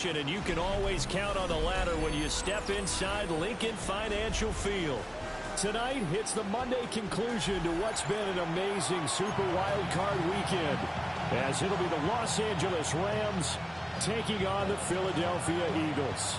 competition, and you can always count on the ladder when you step inside Lincoln Financial Field. Tonight hits the Monday conclusion to what's been an amazing Super Wild Card weekend, as it'll be the Los Angeles Rams taking on the Philadelphia Eagles.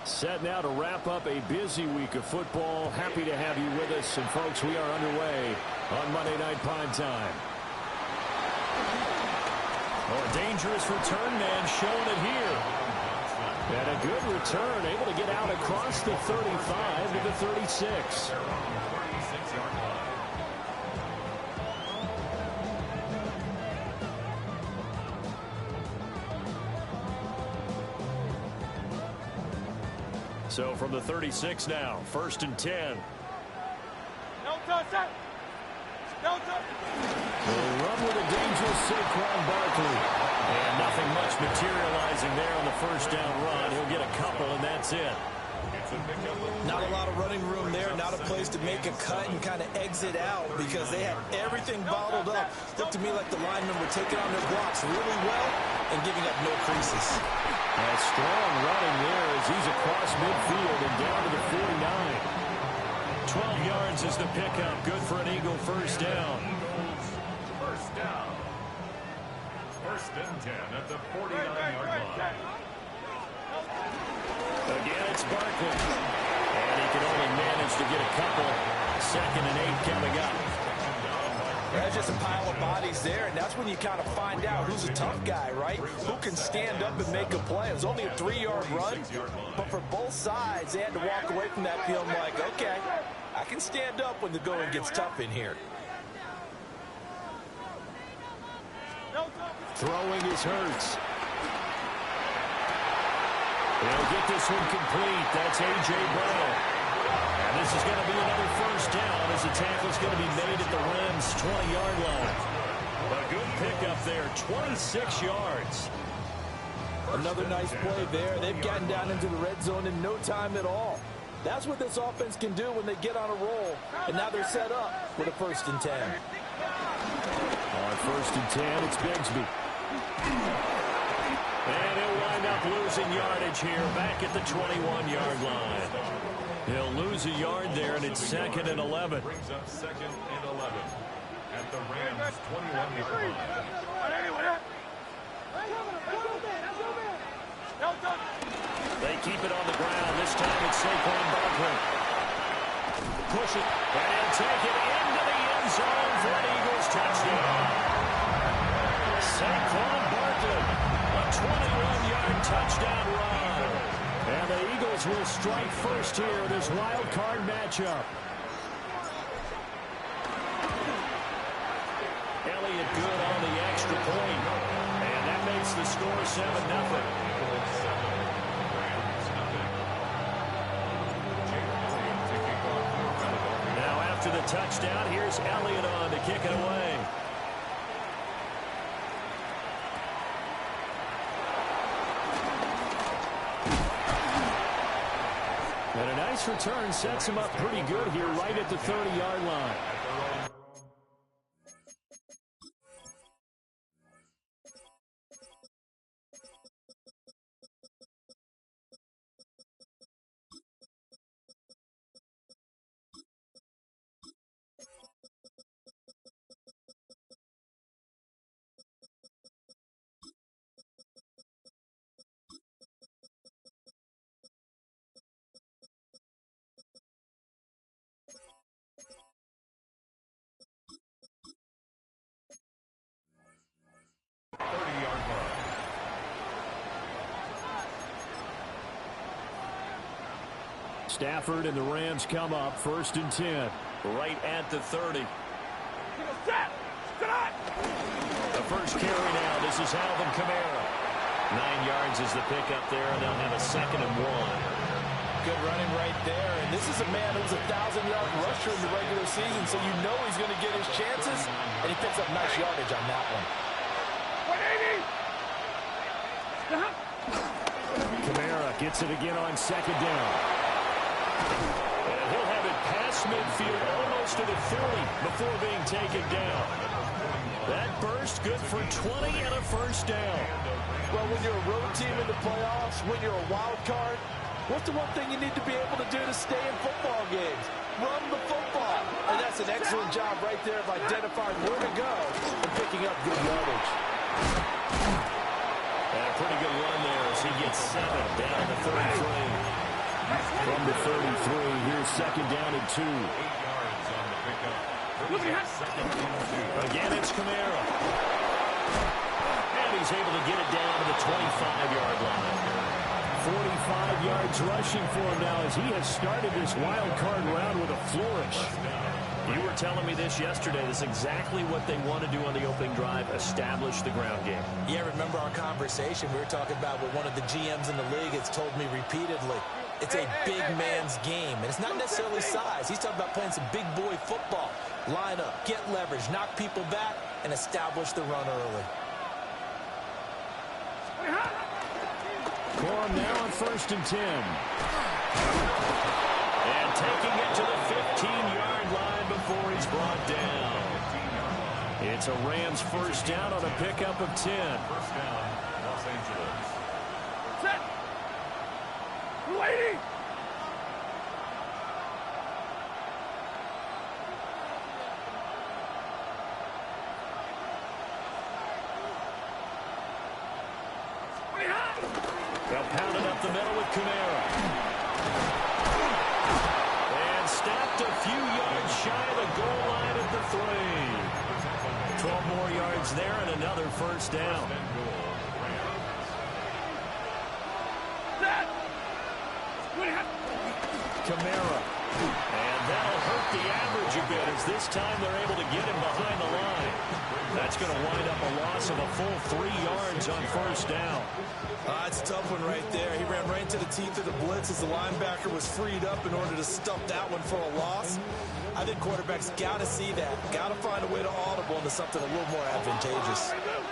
Set now to wrap up a busy week of football. Happy to have you with us. And, folks, we are underway on Monday Night Prime Time. Oh, a dangerous return man showing it here. And a good return, able to get out across the 35 to the 36. So from the 36 now, 1st and 10. No touch. No touch. They'll run with a dangerous Saquon Barkley. And nothing much materializing there on the first down run. He'll get a couple, and that's it. Not a lot of running room there, not a place to make a cut and kind of exit out because they have everything bottled up. Looked to me like the linemen were taking on their blocks really well and giving up no creases. A strong running there as he's across midfield and down to the 49. 12 yards is the pickup. Good for an Eagle first down. First down. 1st and 10 at the 49-yard line. Again, it's Barkley. And he can only manage to get a couple. 2nd and 8 coming up. There's just a pile of bodies there, and that's when you kind of find out who's a tough guy, right? Who can stand up and make a play. It was only a 3-yard run, but for both sides, they had to walk away from that feeling like, okay, I can stand up when the going gets tough in here. Throwing is Hurts. They'll get this one complete. That's A.J. Brown. And this is going to be another first down as the tackle's going to be made at the Rams' 20-yard line. A good pickup there, 26 yards. Another nice play there. They've gotten down into the red zone in no time at all. That's what this offense can do when they get on a roll. And now they're set up with a 1st and 10. On 1st and 10, it's Bigsby. And he'll wind up losing yardage here back at the 21-yard line. He'll lose a yard there, and it's 2nd and 11. Brings up 2nd and 11 at the Rams' 21-yard line. They keep it on the ground. This time it's Saquon Barkley. Push it, and take it into the end zone for an Eagles touchdown. Saquon Barkley, a 21-yard touchdown run. And the Eagles will strike first here in this wild card matchup. Elliott good on the extra point. And that makes the score 7-0. Now after the touchdown, here's Elliott on to kick it away. And a nice return sets him up pretty good here right at the 30-yard line. Stafford and the Rams come up 1st and 10. Right at the 30. The first carry now. This is Alvin Kamara. 9 yards is the pickup there, and they'll have a 2nd and 1. Good running right there. And this is a man who's a 1,000-yard rusher in the regular season, so you know he's going to get his chances, and he picks up nice yardage on that one. 180! Kamara gets it again on 2nd down. And he'll have it past midfield, almost to the 40 before being taken down. That burst good for 20 and a 1st down. Well, when you're a road team in the playoffs, when you're a wild card, what's the one thing you need to be able to do to stay in football games? Run the football. And that's an excellent job right there of identifying where to go and picking up good yardage. And a pretty good run there as he gets 7 down to 33. From the 33, here's 2nd down and 2. 8 yards on the pickup. Again, it's Kamara. And he's able to get it down to the 25-yard line. 45 yards rushing for him now as he has started this wild card round with a flourish. You were telling me this yesterday. This is exactly what they want to do on the opening drive, establish the ground game. Yeah, remember our conversation we were talking about with one of the GMs in the league has told me repeatedly. It's a big man's game, and it's not necessarily size. He's talking about playing some big boy football. Line up, get leverage, knock people back, and establish the run early. For him now on 1st and 10. And taking it to the 15-yard line before he's brought down. It's a Rams 1st down on a pickup of 10. 1st down, Los Angeles. Set! 280! They'll pound it up the middle with Kamara. And stopped a few yards shy of the goal line at the 3. 12 more yards there and another 1st down. Kamara. And that'll hurt the average a bit as this time they're able to get him behind the line. That's going to wind up a loss of a full 3 yards on 1st down. It's a tough one right there. He ran right into the teeth of the blitz as the linebacker was freed up in order to stuff that one for a loss. I think quarterbacks got to see that. Got to find a way to audible into something a little more advantageous. Middle!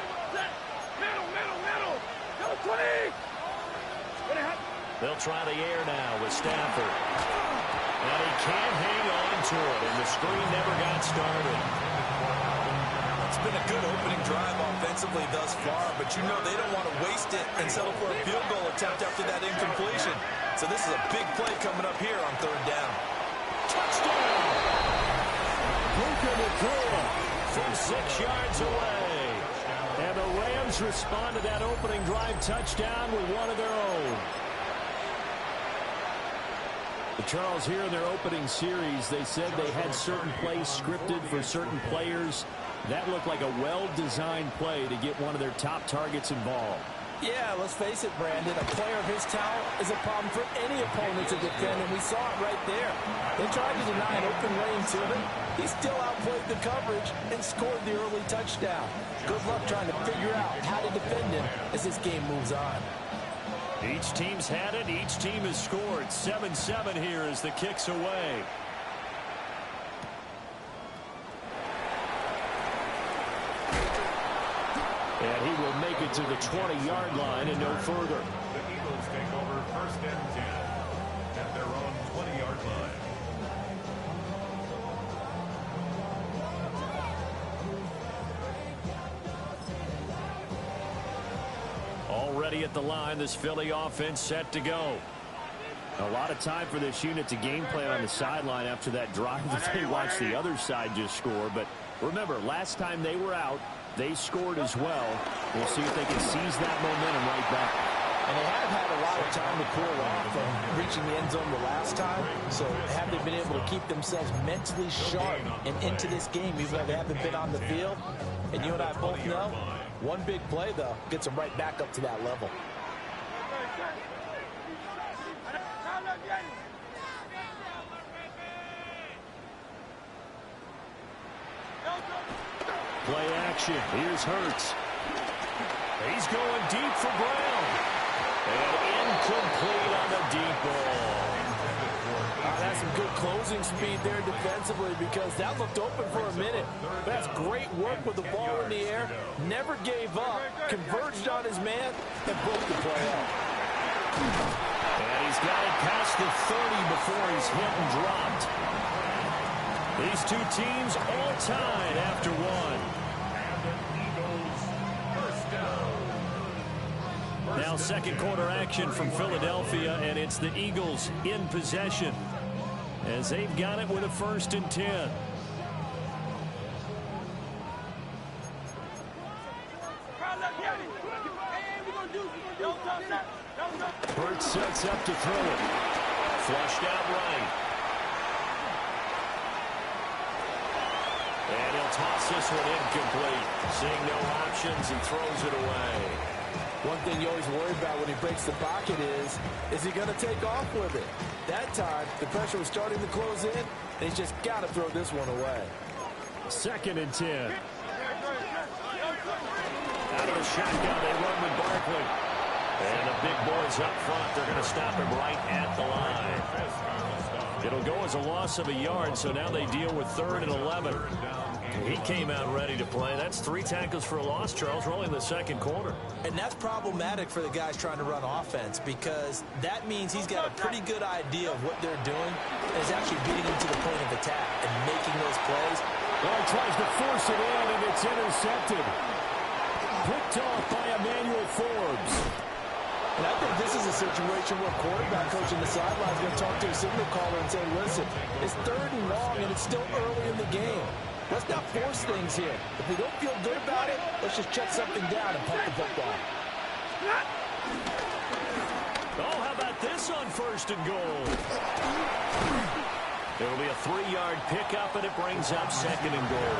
20! They'll try the air now with Stafford. And he can't hang on to it, and the screen never got started. It's been a good opening drive offensively thus far, but you know they don't want to waste it and settle for a field goal attempt after that incompletion. So this is a big play coming up here on 3rd down. Touchdown! Puka Nacua from 6 yards away. And the Rams respond to that opening drive touchdown with one of their own. The Charles, here in their opening series, they said they had certain plays scripted for certain players. That looked like a well-designed play to get one of their top targets involved. Yeah, let's face it, Brandon. A player of his talent is a problem for any opponent to defend, and we saw it right there. They tried to deny an open lane to him. He still outplayed the coverage and scored the early touchdown. Good luck trying to figure out how to defend him as this game moves on. Each team's had it. Each team has scored. 7-7 here as the kick's away. And he will make it to the 20-yard line and no further. The Eagles take over 1st and 10 at their own 20-yard line. Already at the line, this Philly offense set to go. A lot of time for this unit to game plan on the sideline after that drive that they watched the other side just score. But remember, last time they were out, they scored as well. We'll see if they can seize that momentum right back. And they have had a lot of time to cool off from reaching the end zone the last time. So have they been able to keep themselves mentally sharp and into this game, even though they haven't been on the field? And you and I both know, one big play, though, gets them right back up to that level. Play action. Here's Hurts. He's going deep for Brown. And incomplete on the deep ball. That's some good closing speed there defensively because that looked open for a minute. That's great work with the ball in the air. Never gave up. Converged on his man and broke the play up. And he's got it past the 30 before he's hit and dropped. These two teams all tied after one. Now second quarter action from Philadelphia, and it's the Eagles in possession as they've got it with a 1st and 10. Hurts sets up to throw it. Flushed out right. And he'll toss this one incomplete. Seeing no options, he throws it away. One thing you always worry about when he breaks the pocket is he going to take off with it? That time, the pressure was starting to close in, and he's just got to throw this one away. 2nd and 10. Out of the shotgun, they run with Barkley. And the big boys up front, they're going to stop him right at the line. It'll go as a loss of a yard, so now they deal with 3rd and 11. He came out ready to play. That's 3 tackles for a loss, Charles, rolling the second quarter. And that's problematic for the guys trying to run offense because that means he's got a pretty good idea of what they're doing and is actually beating them to the point of attack and making those plays. Well, he tries to force it in, and it's intercepted. Picked off by Emmanuel Forbes. And I think this is a situation where quarterback coach in the sideline is going to talk to a signal caller and say, listen, it's 3rd and long, and it's still early in the game. Let's not force things here. If we don't feel good about it, let's just check something down and punt the football. Oh, how about this on 1st and goal? It'll be a 3-yard pickup, and it brings up 2nd and goal.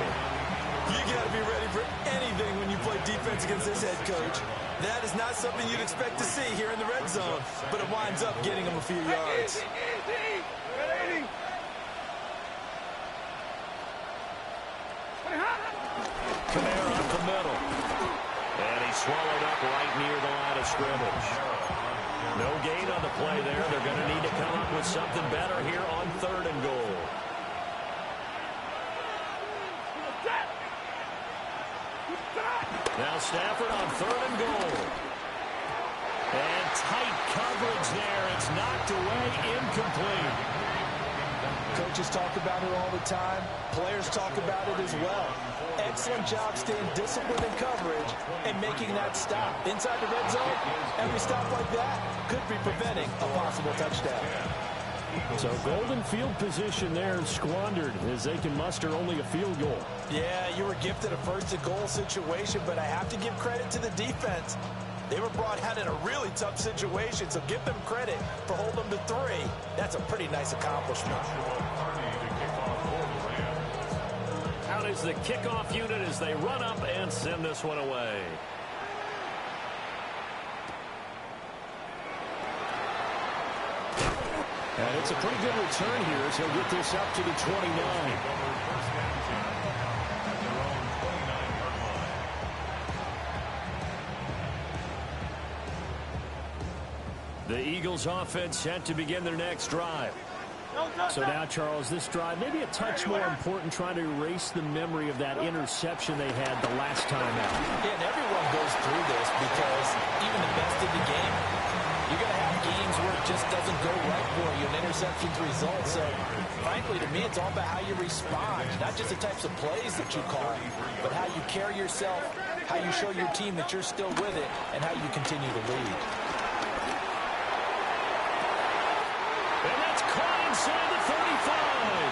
You got to be ready for anything when you play defense against this head coach. That is not something you'd expect to see here in the red zone, but it winds up getting him a few yards. Kamara up the middle. And he's swallowed up right near the line of scrimmage. No gain on the play there. They're going to need to come up with something better here on 3rd and goal. Now Stafford on 3rd and goal. And tight coverage there. It's knocked away, incomplete. Coaches talk about it all the time. Players talk about it as well. Excellent job staying disciplined in coverage and making that stop. Inside the red zone, every stop like that could be preventing a possible touchdown. So golden field position there squandered as they can muster only a field goal. Yeah, you were gifted a 1st and goal situation, but I have to give credit to the defense. They were brought out in a really tough situation, so give them credit for holding them to 3. That's a pretty nice accomplishment. Out is the kickoff unit as they run up and send this one away. And it's a pretty good return here as he'll get this up to the 29. The Eagles offense set to begin their next drive. So now, Charles, this drive maybe a touch more important, trying to erase the memory of that interception they had the last time out. Yeah, and everyone goes through this because even the best in the game, you're going to have games where it just doesn't go right for you, and interceptions result. So, frankly, to me, it's all about how you respond, not just the types of plays that you call, but how you carry yourself, how you show your team that you're still with it, and how you continue to lead. And that's caught inside the 35.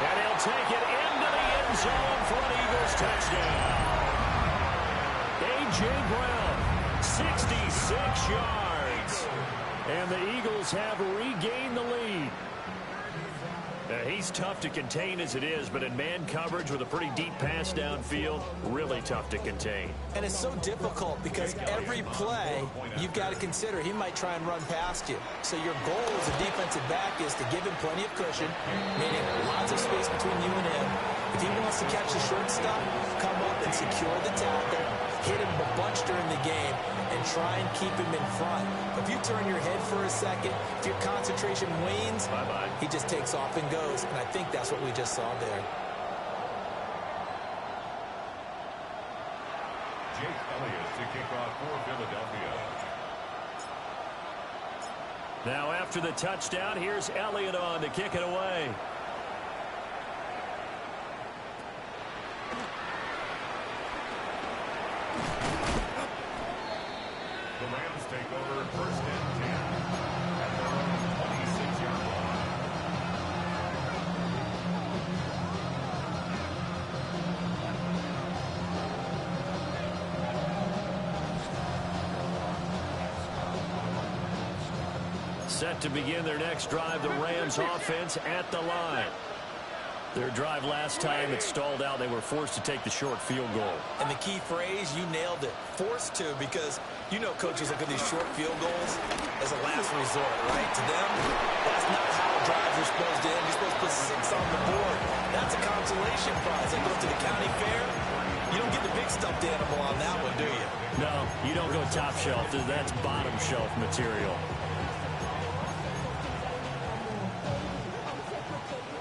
And he'll take it into the end zone for an Eagles touchdown. A.J. Brown, 66 yards. And the Eagles have regained the lead. He's tough to contain as it is, but in man coverage with a pretty deep pass downfield, really tough to contain. And it's so difficult because every play you've got to consider he might try and run past you. So your goal as a defensive back is to give him plenty of cushion, meaning lots of space between you and him, If he wants to catch the short stuff, come up and secure the tackle, hit him a bunch during the game, and try and keep him in front. If you turn your head for a second, if your concentration wanes, he just takes off and goes. And I think that's what we just saw there. Jake Elliott to kick off for Philadelphia. Now after the touchdown, here's Elliott on to kick it away. The Rams take over first and 10 at their own 26-yard line. Set to begin their next drive, the Rams offense at the line. Their drive last time, it stalled out. They were forced to take the short field goal. And the key phrase, you nailed it. Forced to, because you know coaches look at these short field goals as a last resort, right? To them, that's not how drives are supposed to end. You're supposed to put 6 on the board. That's a consolation prize. They go to the county fair. You don't get the big stuffed animal on that one, do you? No, you don't go top shelf. That's bottom shelf material.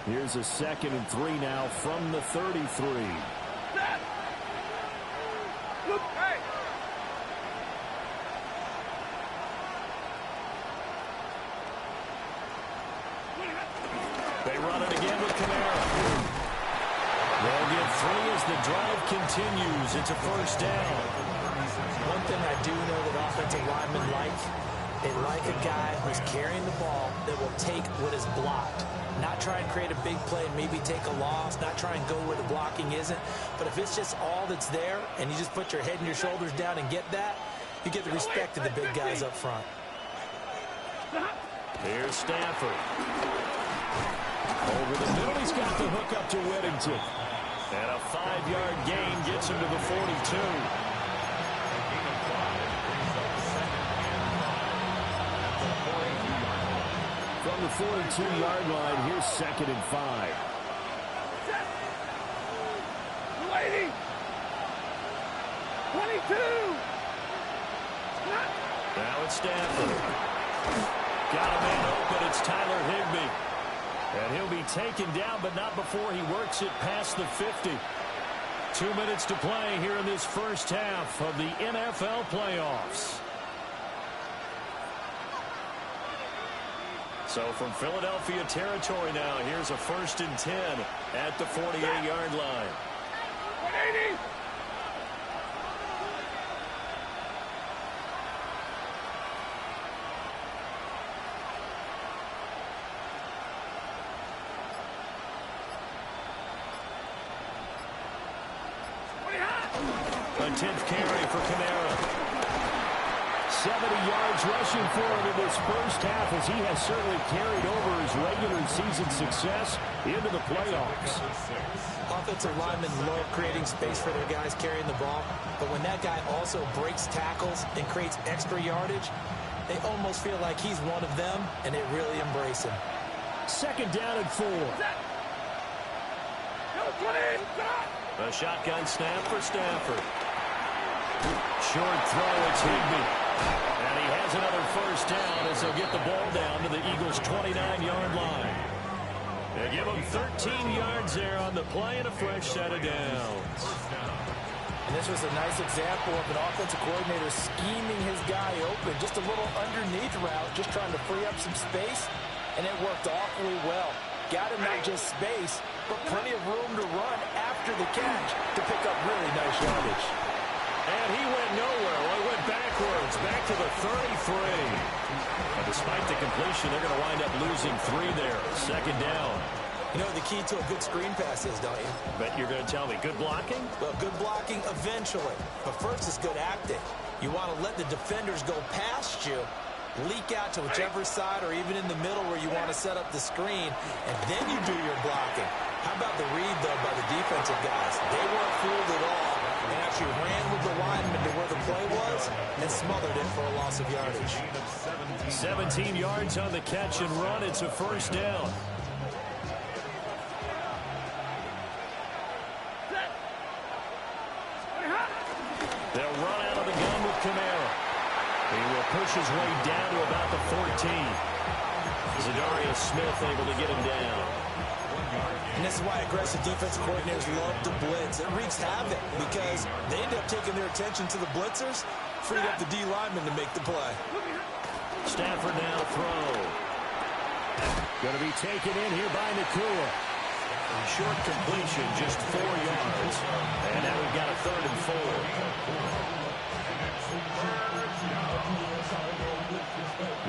Here's a 2nd and 3 now from the 33. Look, hey! They run it again with Kamara. They'll get 3 as the drive continues. It's a first down. One thing I do know that offensive linemen like, they like a guy who's carrying the ball that will take what is blocked. Not try and create a big play and maybe take a loss. Not try and go where the blocking isn't. But if it's just all that's there and you just put your head and your shoulders down and get that, you get the respect of the big guys up front. Here's Stafford. Over the middle, he's got the hook up to Whittington. And a 5-yard gain gets him to the 42. From the 42-yard line, here's 2nd and 5. Lady! 22! Now it's Stafford. Got a man open. It's Tyler Higbee. And he'll be taken down, but not before he works it past the 50. 2 minutes to play here in this first half of the NFL playoffs. So from Philadelphia territory now, here's a 1st and 10 at the 48-yard line. 180! A 10th carry for Kamara. 70 yards rushing for him in this first half as he has certainly carried over his regular season success into the playoffs. Offensive linemen love creating space for their guys carrying the ball, but when that guy also breaks tackles and creates extra yardage, they almost feel like he's one of them, and they really embrace him. 2nd down and 4. A shotgun snap for Stafford. Short throw, it's Higbee. And he has another first down as they'll get the ball down to the Eagles' 29-yard line. They give him 13 yards there on the play and a fresh set of downs. And this was a nice example of an offensive coordinator scheming his guy open. Just a little underneath route, just trying to free up some space, and it worked awfully well. Got him not just space, but plenty of room to run after the catch to pick up really nice yardage. And he went nowhere. Well, he went backwards, back to the 33. And despite the completion, they're going to wind up losing 3 there. 2nd down. You know what the key to a good screen pass is, don't you? Bet you're going to tell me. Good blocking? Well, good blocking eventually. But first is good acting. You want to let the defenders go past you, leak out to whichever side or even in the middle where you want to set up the screen, and then you do your blocking. How about the read, though, by the defensive guys? They weren't fooled at all and actually ran with the lineman to where the play was and smothered it for a loss of yardage. 17 yards on the catch and run. It's a first down. push his way down to about the 14. Zadarius Smith able to get him down. And this is why aggressive defense coordinators love to blitz. It wreaks havoc because they end up taking their attention to the blitzers, freed up the D lineman to make the play. Stafford now throw. Going to be taken in here by Nakua. Short completion, just 4 yards. And now we've got a 3rd and 4.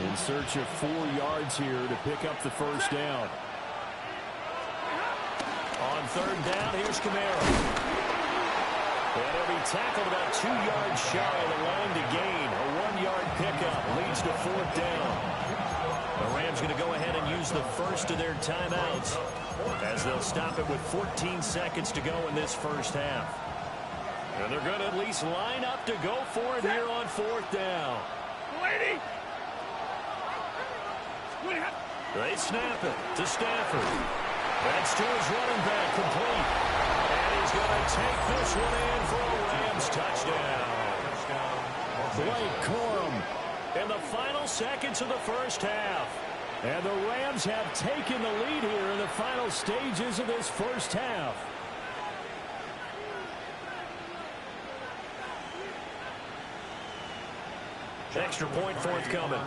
In search of 4 yards here to pick up the first down. On 3rd down, here's Kamara. And he'll be tackled about 2 yards shy of the line to gain. A 1-yard pickup leads to 4th down. The Rams going to go ahead and use the first of their timeouts as they'll stop it with 14 seconds to go in this first half. And they're going to at least line up to go for it here on 4th down. They snap it to Stafford. That's to his running back, complete. And he's going to take this one in for a Rams touchdown. Blake Corum in the final seconds of the first half. And the Rams have taken the lead here in the final stages of this first half. Extra point forthcoming.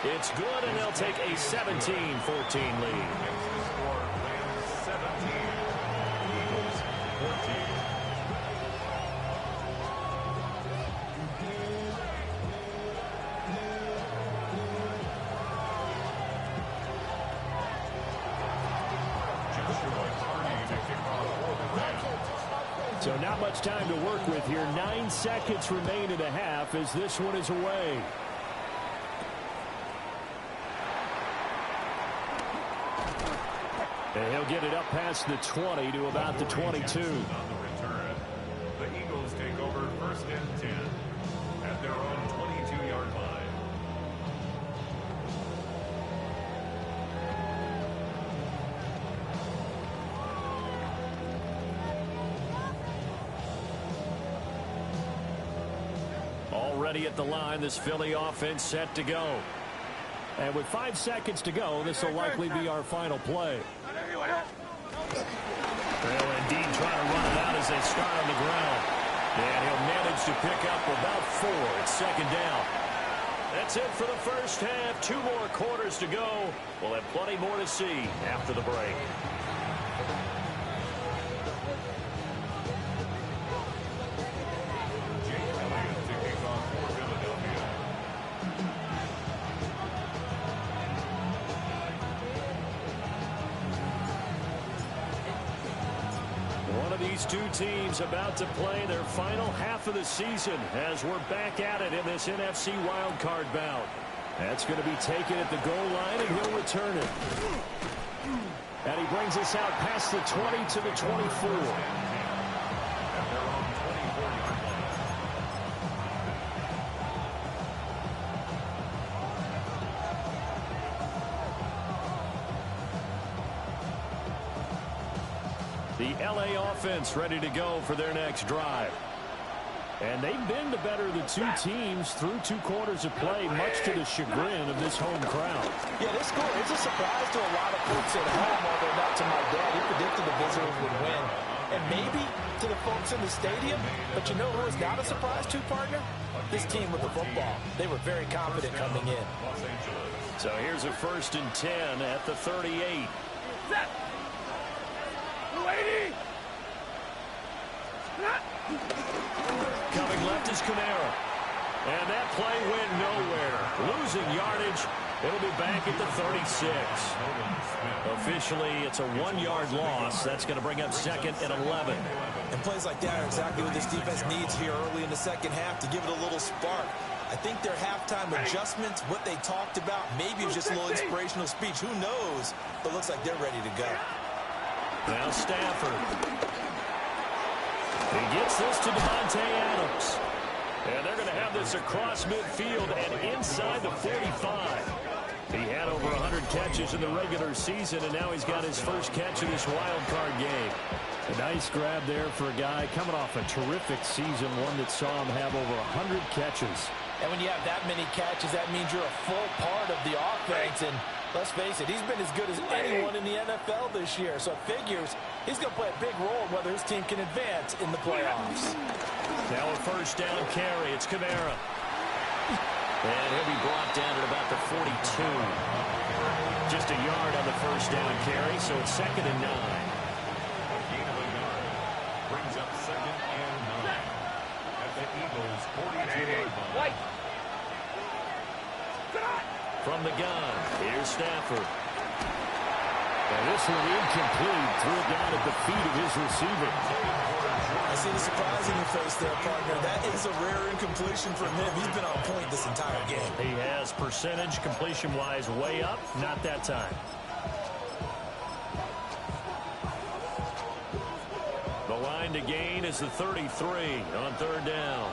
It's good, and they'll take a 17-14 lead. So not much time to work with here. 9 seconds remain in the half as this one is away. And he'll get it up past the 20 to about the 22. The Eagles take over 1st and 10 at their own 22-yard line. Already at the line, this Philly offense set to go. And with 5 seconds to go, this will likely be our final play. They'll indeed try to run it out as they start on the ground. And he'll manage to pick up about 4. It's 2nd down. That's it for the first half. 2 more quarters to go. We'll have plenty more to see after the break. These 2 teams about to play their final half of the season as we're back at it in this NFC wildcard bout. That's going to be taken at the goal line, and he'll return it. And he brings us out past the 20 to the 24. The LA offense ready to go for their next drive. And they've been the better of the 2 teams through 2 quarters of play, much to the chagrin of this home crowd. Yeah, this score is a surprise to a lot of folks at home, although not to my dad. He predicted the visitors would win. And maybe to the folks in the stadium. But you know who is not a surprise to, partner? This team with the football. They were very confident coming in. So here's a 1st and 10 at the 38. Set. Coming left is Kamara. And that play went nowhere. Losing yardage. It'll be back at the 36. Officially, it's a 1-yard loss. That's going to bring up 2nd and 11. And plays like that are exactly what this defense needs here early in the second half to give it a little spark. I think their halftime adjustments, what they talked about, maybe it was just a little inspirational speech. Who knows? But looks like they're ready to go. Now Stafford. He gets this to Devontae Adams. And they're going to have this across midfield and inside the 45. He had over 100 catches in the regular season, and now he's got his first catch in this wild card game. A nice grab there for a guy coming off a terrific season, one that saw him have over 100 catches. And when you have that many catches, that means you're a full part of the offense. And let's face it, he's been as good as anyone in the NFL this year. So it figures he's going to play a big role whether his team can advance in the playoffs. Now a first down carry. It's Kamara. And he'll be brought down at about the 42. Just a yard on the first down carry, so it's 2nd and 9. Gain of a yard brings up 2nd and 9 at the Eagles' 42-yard line. From the gun, here's Stafford. And this one incomplete. Threw it down at the feet of his receiver. I see the surprise in your face there, partner. That is a rare incompletion from him. He's been on point this entire game. He has percentage completion-wise way up. Not that time. The line to gain is the 33 on 3rd down.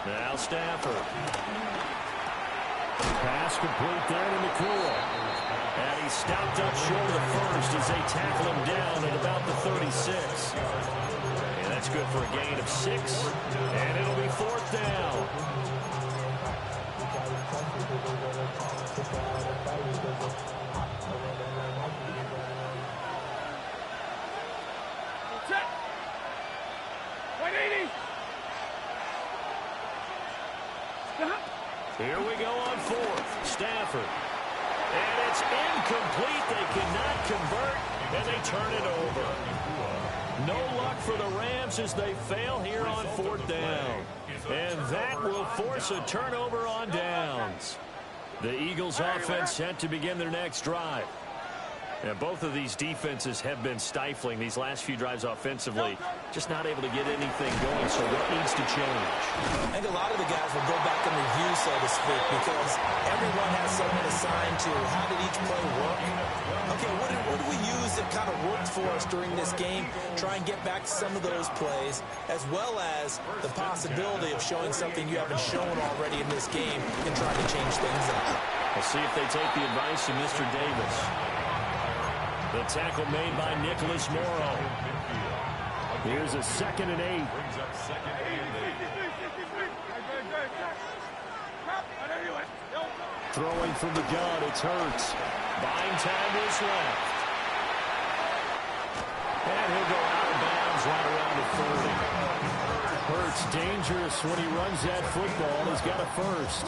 Now Stafford. Pass complete down in the cool. And he's stopped up short of the first as they tackle him down at about the 36. And that's good for a gain of 6. And it'll be 4th down. Here we go on 4th. Stafford. And it's incomplete. They cannot convert, and they turn it over. No luck for the Rams as they fail here on 4th down. And that will force a turnover on downs. The Eagles offense set to begin their next drive. And both of these defenses have been stifling these last few drives offensively. Just not able to get anything going, so what needs to change? I think a lot of the guys will go back and review, so to speak, because everyone has someone assigned to how did each play work. Okay, what do we use that kind of worked for us during this game? Try and get back to some of those plays, as well as the possibility of showing something you haven't shown already in this game and trying to change things up. We'll see if they take the advice of Mr. Davis. The tackle made by Nicholas Morrow. Here's a 2nd and 8. Brings up 2nd and 8. Throwing from the gun, it's Hurts. Buying time is left. And he'll go out of bounds right around the 30. Hurts dangerous when he runs that football. He's got a first.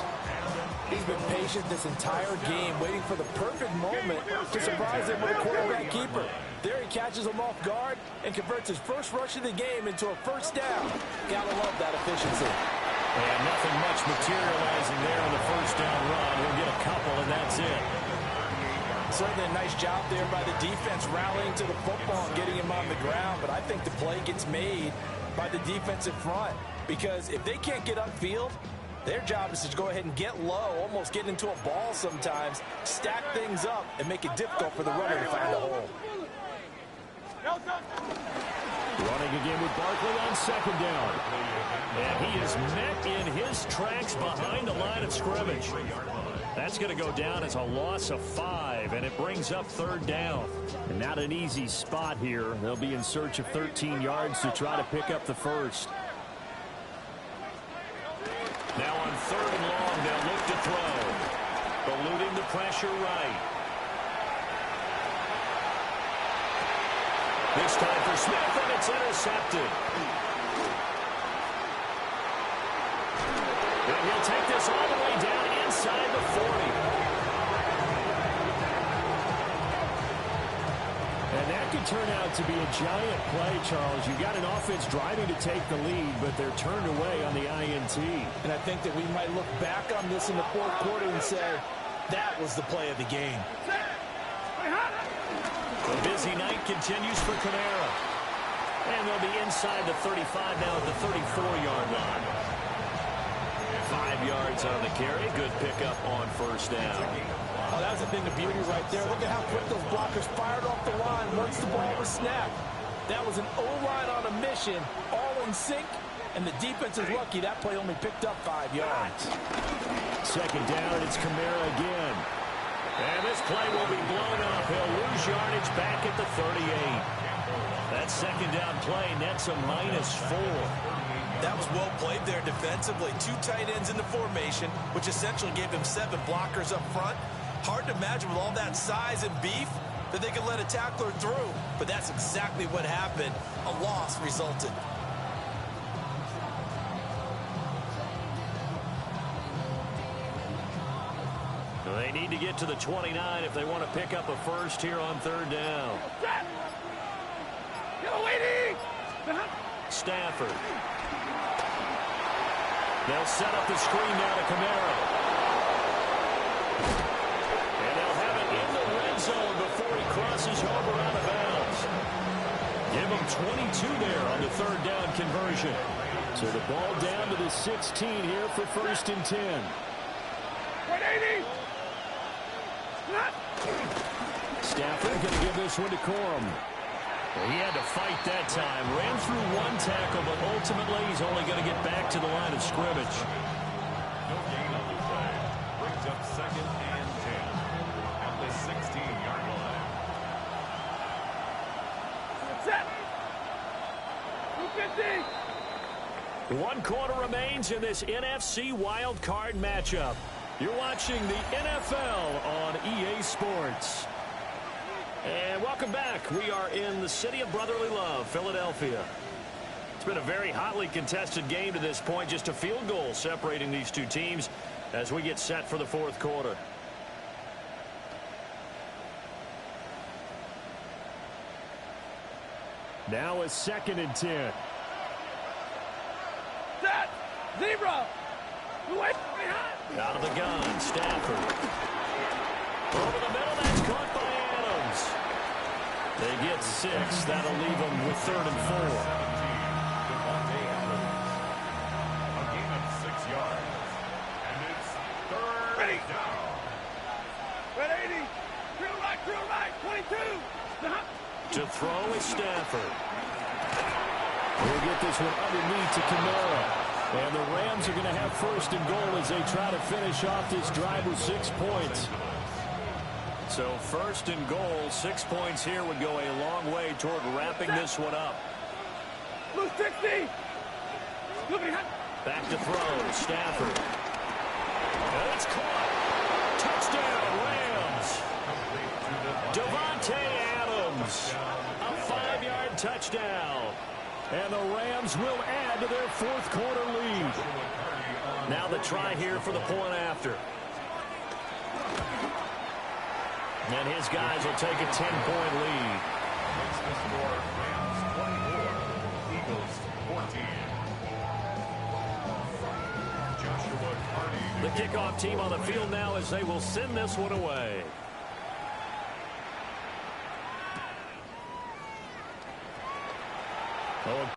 He's been patient this entire game, waiting for the perfect moment to surprise him with a quarterback keeper. There he catches him off guard and converts his first rush of the game into a first down. Gotta love that efficiency. And nothing much materializing there on the first down run. He'll get a couple, and that's it. Certainly a nice job there by the defense rallying to the football and getting him on the ground. But I think the play gets made by the defensive front, because if they can't get upfield, their job is to go ahead and get low, almost get into a ball sometimes, stack things up, and make it difficult for the runner to find a hole. Running again with Barkley on 2nd down. And he is met in his tracks behind the line of scrimmage. That's going to go down as a loss of 5, and it brings up 3rd down. And not an easy spot here. They'll be in search of 13 yards to try to pick up the first. Now on 3rd and long, they'll look to throw. Eluding the pressure right. This time for Smith, and it's intercepted. And he'll take this all the way down inside the 40. And that could turn out to be a giant play, Charles. You've got an offense driving to take the lead, but they're turned away on the INT. And I think that we might look back on this in the 4th quarter and say, that was the play of the game. The busy night continues for Kamara. And they'll be inside the 35 now at the 34-yard line. 5 yards on the carry. Good pickup on first down. Oh, that was a thing of beauty right there. Look at how quick those blockers fired off the line once the ball was snapped. That was an O-line on a mission, all in sync, And the defense is lucky that play only picked up 5 yards. Second down, it's Kamara again. And this play will be blown up. He'll lose yardage back at the 38. That second down play nets a -4. That was well played there defensively. 2 tight ends in the formation, which essentially gave them 7 blockers up front. Hard to imagine with all that size and beef that they could let a tackler through. But that's exactly what happened. A loss resulted. They need to get to the 29 if they want to pick up a first here on third down. Stafford. They'll set up the screen now to Kamara. And they'll have it in the red zone before he crosses over out of bounds. Give him 22 there on the third down conversion. So the ball down to the 16 here for 1st and 10. 180. Stafford going to give this one to Corum. He had to fight that time. Ran through 1 tackle, but ultimately he's only going to get back to the line of scrimmage. No gain on the play. Brings up 2nd and 10 at the 16-yard line. Set. 250. 1 quarter remains in this NFC wildcard matchup. You're watching the NFL on EA Sports. And welcome back. We are in the city of brotherly love, Philadelphia. It's been a very hotly contested game to this point. Just a field goal separating these two teams as we get set for the 4th quarter. Now a 2nd and 10. Set. Zebra. Wait behind. Out of the gun, Stafford. Over the middle, that's caught by Adams. They get 6. That'll leave them with 3rd and 4. A gain of 6 yards. And it's 3rd down. 180. Drill right. 22. To throw is Stafford. We'll get this one underneath to Kamara. And the Rams are going to have 1st and goal as they try to finish off this drive with 6 points. So 1st and goal, 6 points here would go a long way toward wrapping this one up. Blue 60. Back to throw, Stafford. And it's caught. Touchdown, Rams. Devontae Adams. A 5-yard touchdown. And the Rams will add to their 4th quarter lead. Now the try here for the point after. And his guys will take a 10-point lead. Makes the score Rams 24, Eagles 14. Joshua Carney. The kickoff team on the field now as they will send this one away. Oh.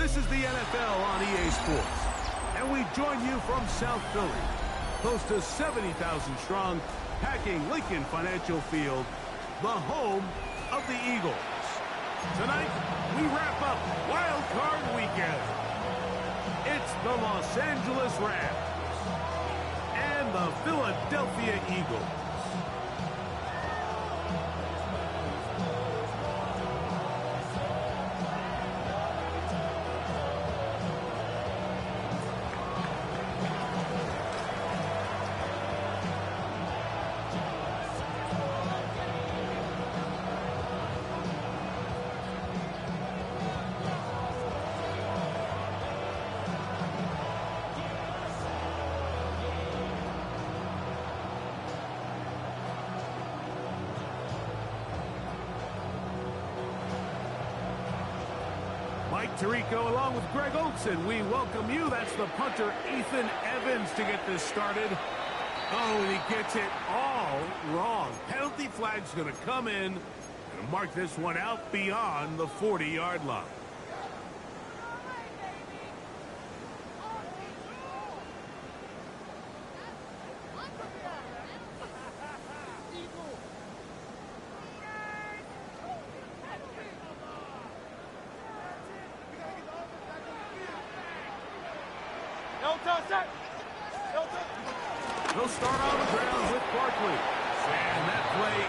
This is the NFL on EA Sports, and we join you from South Philly, close to 70,000 strong, packing Lincoln Financial Field, the home of the Eagles. Tonight, we wrap up Wild Card Weekend. It's the Los Angeles Rams and the Philadelphia Eagles. Mike Tirico along with Greg Olson. We welcome you. That's the punter, Ethan Evans, to get this started. Oh, and he gets it all wrong. Penalty flag's going to come in and mark this one out beyond the 40-yard line. He'll start on the ground with Barkley. And that play